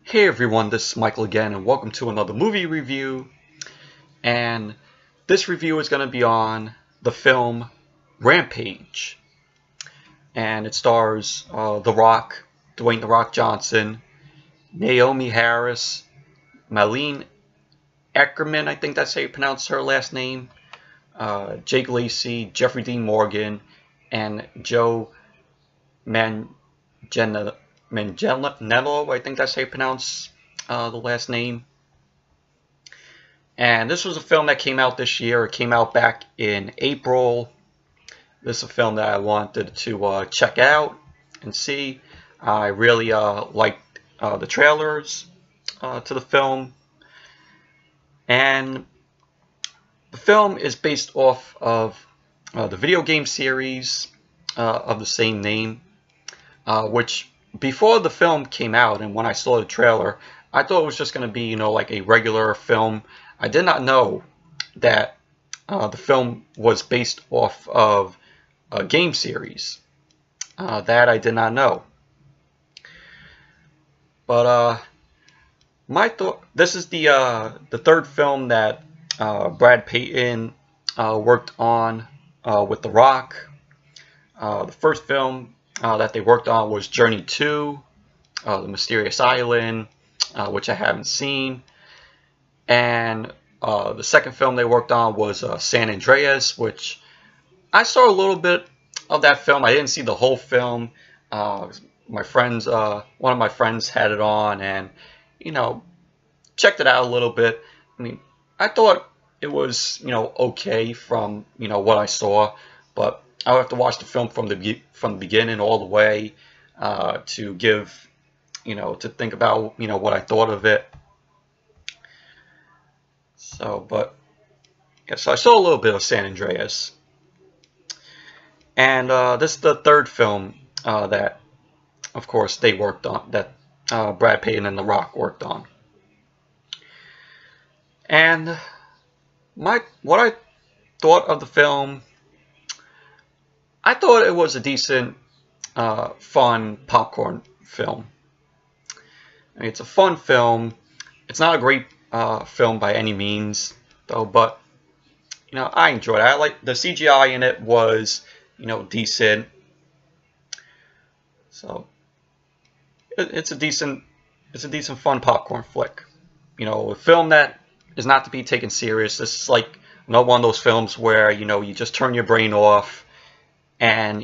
Hey everyone, this is Michael again, and welcome to another movie review. And this review is going to be on the film Rampage. And it stars The Rock, Dwayne "The Rock" Johnson, Naomie Harris, Malin, Åkerman, I think that's how you pronounce her last name, Jake Lacy, Jeffrey Dean Morgan, and Joe Manganiello, I think that's how you pronounce the last name. And this was a film that came out this year. It came out back in April. This is a film that I wanted to check out and see. I really liked the trailers to the film. And the film is based off of the video game series of the same name, which before the film came out and when I saw the trailer, I thought it was just going to be, like a regular film. I did not know that the film was based off of a game series. That I did not know. But this is the third film that Brad Peyton worked on with The Rock. The first film that they worked on was Journey 2, The Mysterious Island, which I haven't seen. And the second film they worked on was San Andreas, which I saw a little bit of that film. I didn't see the whole film. My friends, one of my friends had it on and, checked it out a little bit. I mean, I thought it was, okay from, what I saw, but I'll have to watch the film from the beginning all the way to give, to think about, what I thought of it. So, so I saw a little bit of San Andreas. And this is the third film that, of course, they worked on, that Brad Peyton and The Rock worked on. And what I thought of the film, I thought it was a decent, fun popcorn film. I mean, it's a fun film. It's not a great film by any means, though, but, I enjoyed it. I like the CGI in it was, decent. So, it's a decent fun popcorn flick. A film that is not to be taken serious. This is like one of those films where, you just turn your brain off and,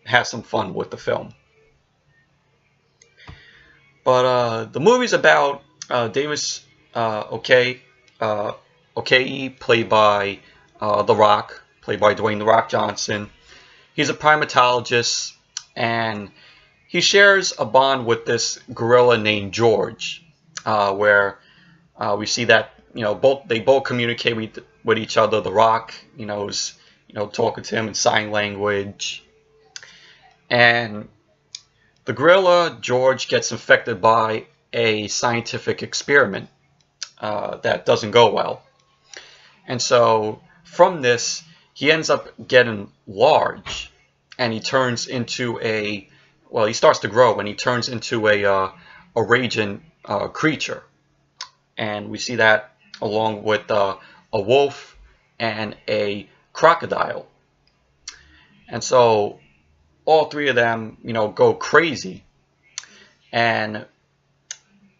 have some fun with the film. But the movie's about Davis O'Kay, played by The Rock, played by Dwayne "The Rock" Johnson. He's a primatologist, and he shares a bond with this gorilla named George, where we see that they both communicate with each other. The Rock, is talking to him in sign language, and the gorilla George gets infected by a scientific experiment that doesn't go well, and so from this he ends up getting large, and he turns into he starts to grow, and he turns into a raging creature, and we see that along with a wolf and a crocodile, and so all three of them, go crazy, and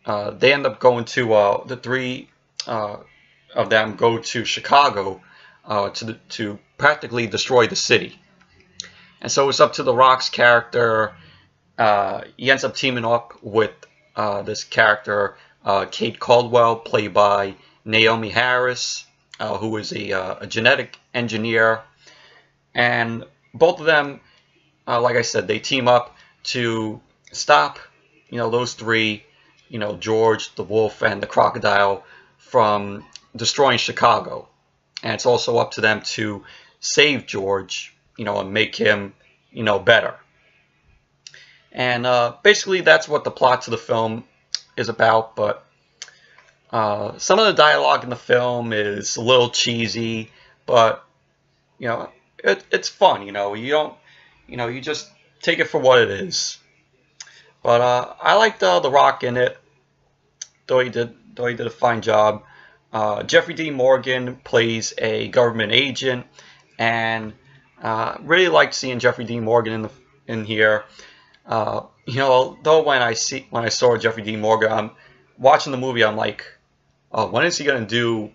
they end up going to the three of them go to Chicago to practically destroy the city. And so it's up to The Rock's character. He ends up teaming up with this character, Kate Caldwell, played by Naomie Harris, who is a genetic engineer. And both of them, like I said, they team up to stop, those three, George, the wolf, and the crocodile from destroying Chicago. And it's also up to them to save George, and make him, better. And basically that's what the plot to the film is about. But some of the dialogue in the film is a little cheesy, but, it's fun, you don't, you just take it for what it is. But I liked The Rock in it. Though he did a fine job. Jeffrey Dean Morgan plays a government agent, and really liked seeing Jeffrey Dean Morgan in here. You know, though when I saw Jeffrey Dean Morgan, I'm watching the movie. I'm like, oh, when is he gonna do?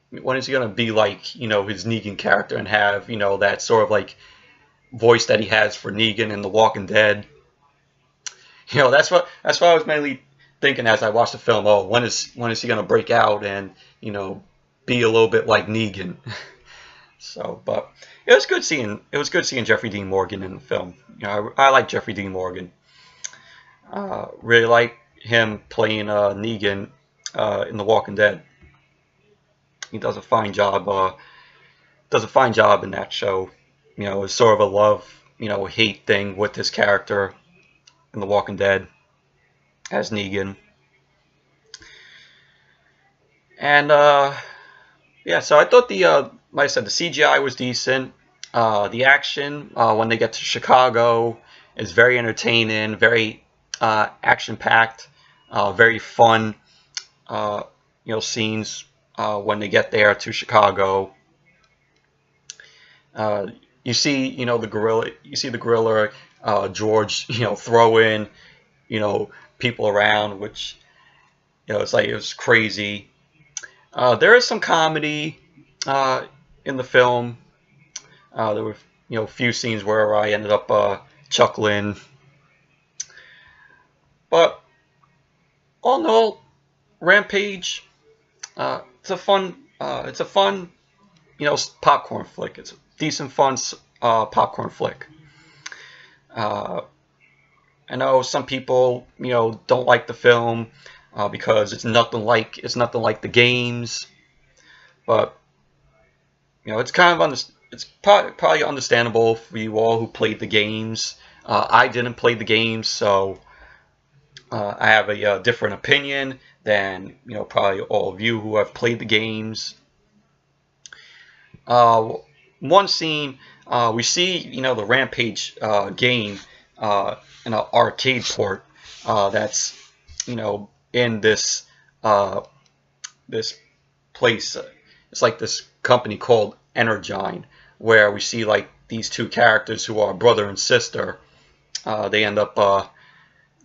When is he gonna be like, you know, his Negan character and have, you know, that sort of like voice that he has for Negan in The Walking Dead? You know, that's what I was mainly thinking as I watched the film. Oh, when is he gonna break out and, you know, be a little bit like Negan? So, but it was good seeing Jeffrey Dean Morgan in the film. You know, I like Jeffrey Dean Morgan. Really like him playing Negan in The Walking Dead. He does a fine job. Does a fine job in that show. You know, it's sort of a love, you know, hate thing with his character in The Walking Dead as Negan. And yeah, so I thought like I said, the CGI was decent. The action when they get to Chicago is very entertaining, very action-packed, very fun. You know, scenes when they get there to Chicago. You see, you know, the gorilla George, you know, throwing, you know, people around, which, you know, it's like, it was crazy. There is some comedy in the film. There were, you know, a few scenes where I ended up chuckling. But all in all, Rampage, it's a fun, you know, popcorn flick. It's a decent, fun popcorn flick. I know some people, you know, don't like the film because it's nothing like the games, but you know, it's kind of it's probably understandable for you all who played the games. I didn't play the games, so I have a different opinion than, you know, probably all of you who have played the games. One scene we see, you know, the Rampage game in an arcade port that's, you know, in this this place. It's like this company called Energine, where we see like these two characters who are brother and sister. They end up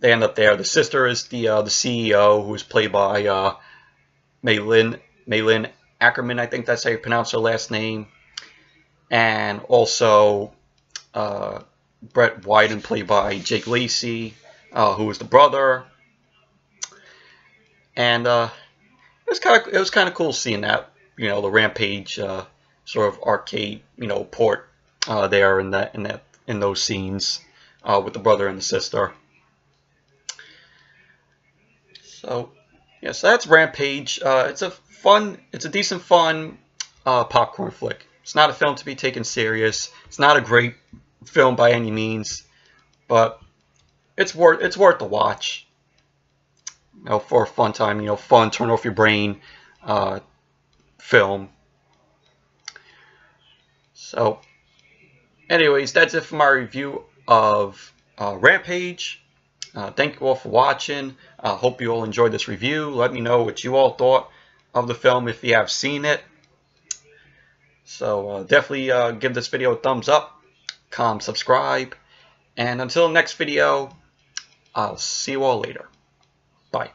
there. The sister is the CEO, who is played by Malin Åkerman. I think that's how you pronounce her last name. And also Brett Wyden, played by Jake Lacy, who is the brother. And it was kind of cool seeing that, you know, the Rampage sort of arcade, you know, port there in those scenes with the brother and the sister. So yeah, so that's Rampage. It's a decent, fun popcorn flick. It's not a film to be taken serious. It's not a great film by any means, but it's worth the watch. You know, for a fun time, you know, fun, turn off your brain film. So, anyways, that's it for my review of Rampage. Thank you all for watching. Hope you all enjoyed this review. Let me know what you all thought of the film if you have seen it. So definitely give this video a thumbs up, comment, subscribe, and until the next video, I'll see you all later. Bye.